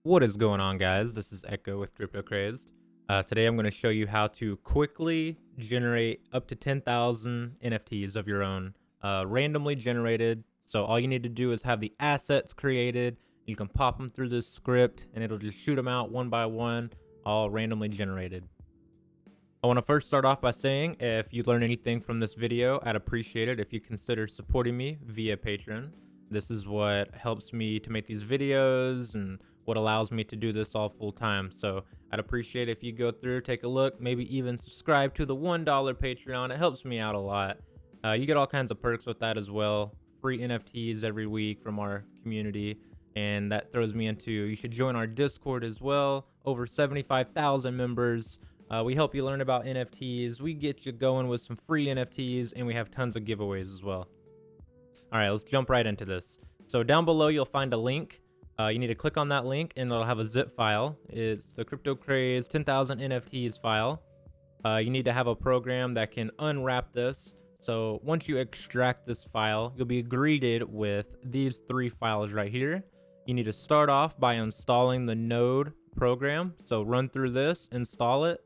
What is going on, guys? This is Echo with Crypto Crazed. Today I'm going to show you how to quickly generate up to 10,000 NFTs of your own, randomly generated. So all you need to do is have the assets created. You can pop them through this script and it'll just shoot them out one by one, all randomly generated. I want to first start off by saying if you learn anything from this video, I'd appreciate it if you consider supporting me via Patreon. This is what helps me to make these videos and what allows me to do this all full time. So I'd appreciate if you go through, take a look, maybe even subscribe to the $1 Patreon. It helps me out a lot. You get all kinds of perks with that as well. Free NFTs every week from our community. And that throws me into, you should join our Discord as well. Over 75,000 members. We help you learn about NFTs. We get you going with some free NFTs, and we have tons of giveaways as well. All right, let's jump right into this. So down below, you'll find a link. You need to click on that link, and it'll have a zip file. It's the Crypto Craze 10,000 NFTs file. You need to have a program that can unwrap this. So once you extract this file, you'll be greeted with these three files right here. You need to start off by installing the node program. So run through this, install it.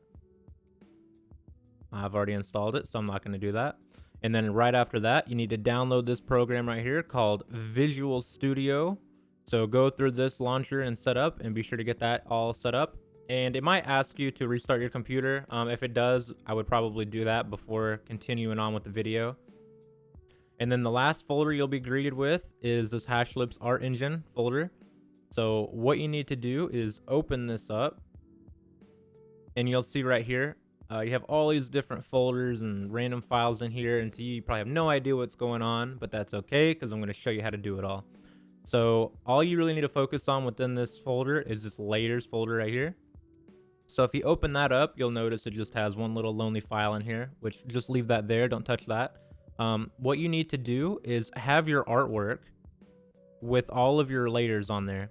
I've already installed it, so I'm not going to do that. And then right after that, you need to download this program right here called Visual Studio. So go through this launcher and set up, and be sure to get that all set up. And it might ask you to restart your computer. If it does, I would probably do that before continuing on with the video. And then the last folder you'll be greeted with is this Hashlips Art Engine folder. So what you need to do is open this up, and you'll see right here, you have all these different folders and random files in here, and to you probably have no idea what's going on, but that's okay because I'm going to show you how to do it all. So all you really need to focus on within this folder is this layers folder right here. So if you open that up, you'll notice it just has one little lonely file in here, which just leave that there. Don't touch that. What you need to do is have your artwork with all of your layers on there.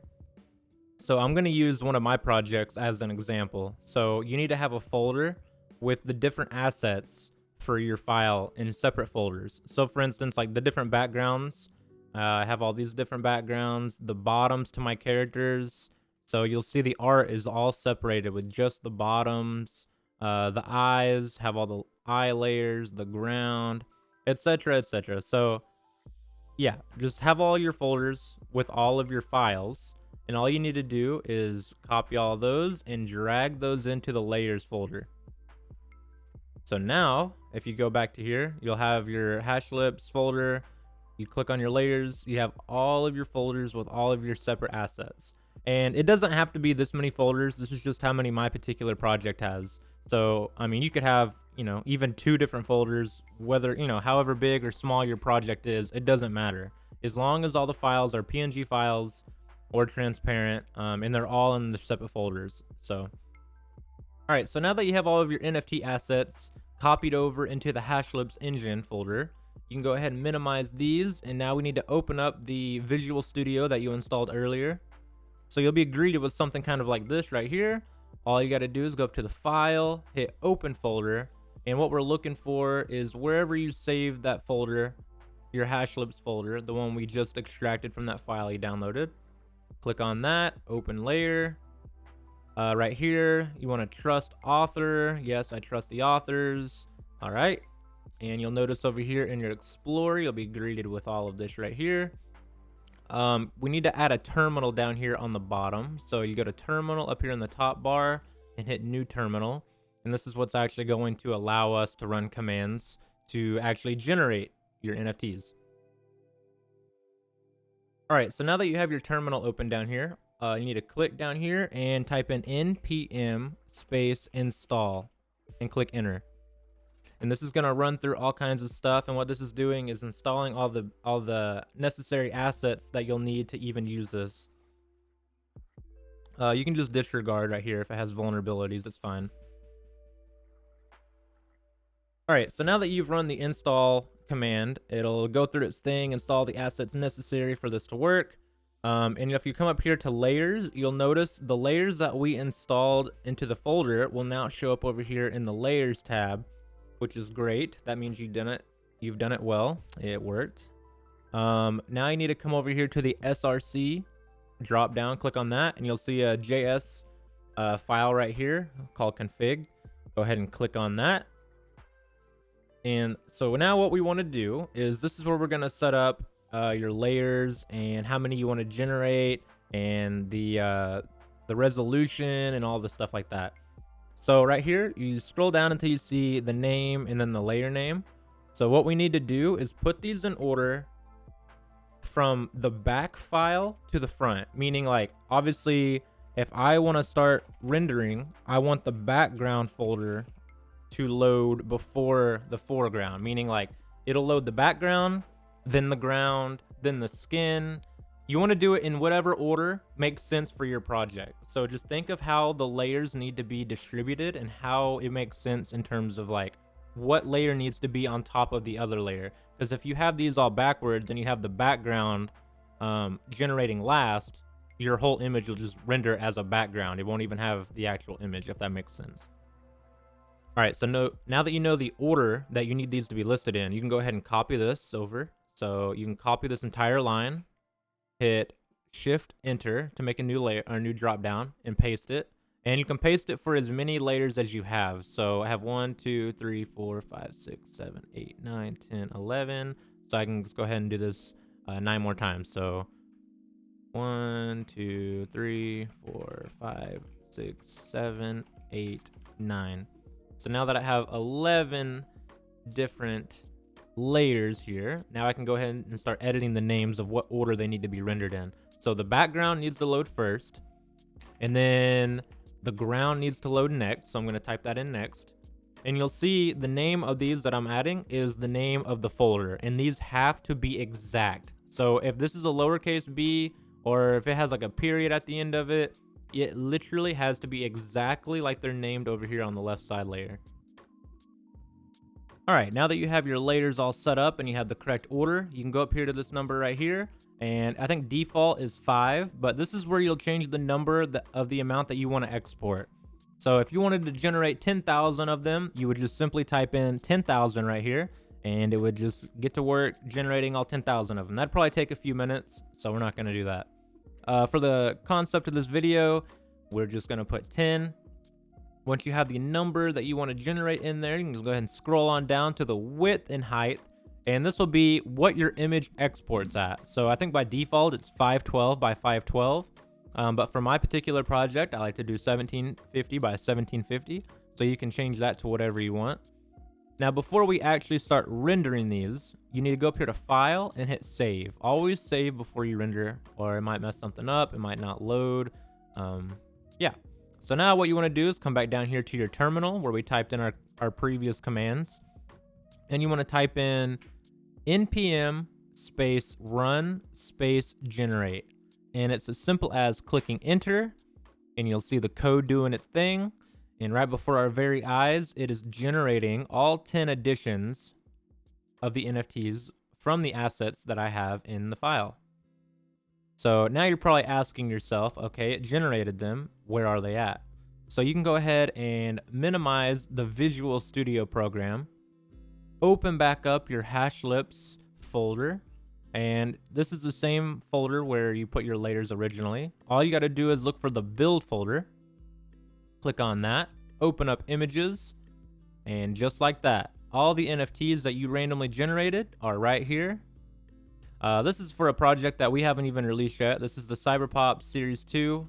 So I'm going to use one of my projects as an example. So you need to have a folder with the different assets for your file in separate folders. So for instance, like the different backgrounds, I have all these different backgrounds, the bottoms to my characters. So you'll see the art is all separated with just the bottoms. The eyes have all the eye layers, the ground, etc., etc. So yeah, just have all your folders with all of your files. And all you need to do is copy all those and drag those into the layers folder. So now, if you go back to here, you'll have your Hashlips folder. You click on your layers, you have all of your folders with all of your separate assets. And it doesn't have to be this many folders. This is just how many my particular project has. So, I mean, you could have, even 2 different folders, whether, however big or small your project is, it doesn't matter. As long as all the files are PNG files or transparent, and they're all in the separate folders. So all right, so now that you have all of your NFT assets copied over into the Hashlips engine folder, you can go ahead and minimize these. And now we need to open up the Visual Studio that you installed earlier. So you'll be greeted with something kind of like this right here. All you got to do is go up to the file, hit open folder. And what we're looking for is wherever you saved that folder, your Hashlips folder, the one we just extracted from that file you downloaded. Click on that, open layer. Right here, you want to trust author. Yes, I trust the authors. All right. And you'll notice over here in your Explorer, you'll be greeted with all of this right here. We need to add a terminal down here on the bottom. So you go to terminal up here in the top bar and hit new terminal. And this is what's actually going to allow us to run commands to actually generate your NFTs. All right, so now that you have your terminal open down here, you need to click down here and type in npm space install and click enter. And this is going to run through all kinds of stuff. And what this is doing is installing all the necessary assets that you'll need to even use this. You can just disregard right here if it has vulnerabilities. It's fine. All right, so now that you've run the install command, it'll go through its thing, install the assets necessary for this to work. And if you come up here to layers, you'll notice the layers that we installed into the folder will now show up over here in the layers tab, which is great. That means you've done it well. It worked. Now you need to come over here to the src drop down, click on that, and you'll see a JS file right here called config. Go ahead and click on that. And so now what we want to do is this is where we're going to set up your layers and how many you want to generate and the resolution and all the stuff like that. So right here, you scroll down until you see the name and then the layer name. So what we need to do is put these in order from the back file to the front, meaning like obviously if I want to start rendering, I want the background folder to load before the foreground, meaning like it'll load the background, then the ground, then the skin. You want to do it in whatever order makes sense for your project. So just think of how the layers need to be distributed and how it makes sense in terms of like what layer needs to be on top of the other layer. Because if you have these all backwards and you have the background generating last, your whole image will just render as a background. It won't even have the actual image, if that makes sense. All right, so now that you know the order that you need these to be listed in, you can go ahead and copy this over. So you can copy this entire line, hit Shift Enter to make a new layer or new drop down and paste it. And you can paste it for as many layers as you have. So I have 1, 2, 3, 4, 5, 6, 7, 8, 9, 10, 11. So I can just go ahead and do this 9 more times. So 1, 2, 3, 4, 5, 6, 7, 8, 9. So now that I have 11 different layers here, now I can go ahead and start editing the names of what order they need to be rendered in. So the background needs to load first, and then the ground needs to load next. So I'm going to type that in next. And you'll see the name of these that I'm adding is the name of the folder, and these have to be exact. So if this is a lowercase b, or if it has like a period at the end of it, it literally has to be exactly like they're named over here on the left side layer. All right, now that you have your layers all set up and you have the correct order, you can go up here to this number right here. And I think default is 5, but this is where you'll change the number of the amount that you want to export. So if you wanted to generate 10,000 of them, you would just simply type in 10,000 right here, and it would just get to work generating all 10,000 of them. That'd probably take a few minutes, so we're not going to do that. For the concept of this video, we're just going to put 10. Once you have the number that you want to generate in there, you can just go ahead and scroll on down to the width and height. And this will be what your image exports at. So I think by default, it's 512 by 512. But for my particular project, I like to do 1750 by 1750. So you can change that to whatever you want. Now, before we actually start rendering these, you need to go up here to File and hit Save. Always save before you render, or it might mess something up. It might not load. Yeah. So now what you want to do is come back down here to your terminal where we typed in our previous commands. And you want to type in npm space run space generate. And it's as simple as clicking enter, and you'll see the code doing its thing. And right before our very eyes, it is generating all 10 editions of the NFTs from the assets that I have in the file. So now you're probably asking yourself, okay, it generated them. Where are they at? So you can go ahead and minimize the Visual Studio program, open back up your Hashlips folder, and this is the same folder where you put your layers originally. All you got to do is look for the build folder, click on that, open up images, and just like that, all the NFTs that you randomly generated are right here. This is for a project that we haven't even released yet. This is the Cyberpop Series 2.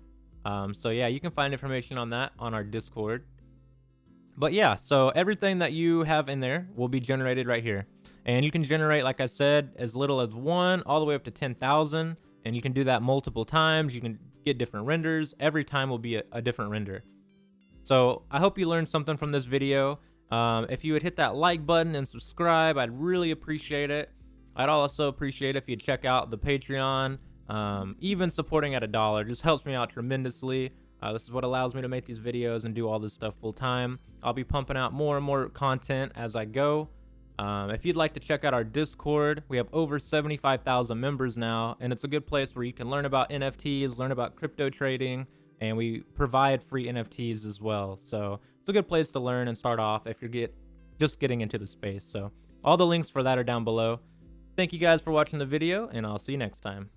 So yeah, you can find information on that on our Discord. But yeah, so everything that you have in there will be generated right here. And you can generate, like I said, as little as 1 all the way up to 10,000. And you can do that multiple times. You can get different renders. Every time will be a different render. So I hope you learned something from this video. If you would hit that like button and subscribe, I'd really appreciate it. I'd also appreciate if you'd check out the Patreon. Even supporting at $1 just helps me out tremendously. This is what allows me to make these videos and do all this stuff full time. I'll be pumping out more and more content as I go. If you'd like to check out our Discord, we have over 75,000 members now, and it's a good place where you can learn about NFTs, learn about crypto trading, and we provide free NFTs as well. So it's a good place to learn and start off if you're just getting into the space. So all the links for that are down below. Thank you guys for watching the video, and I'll see you next time.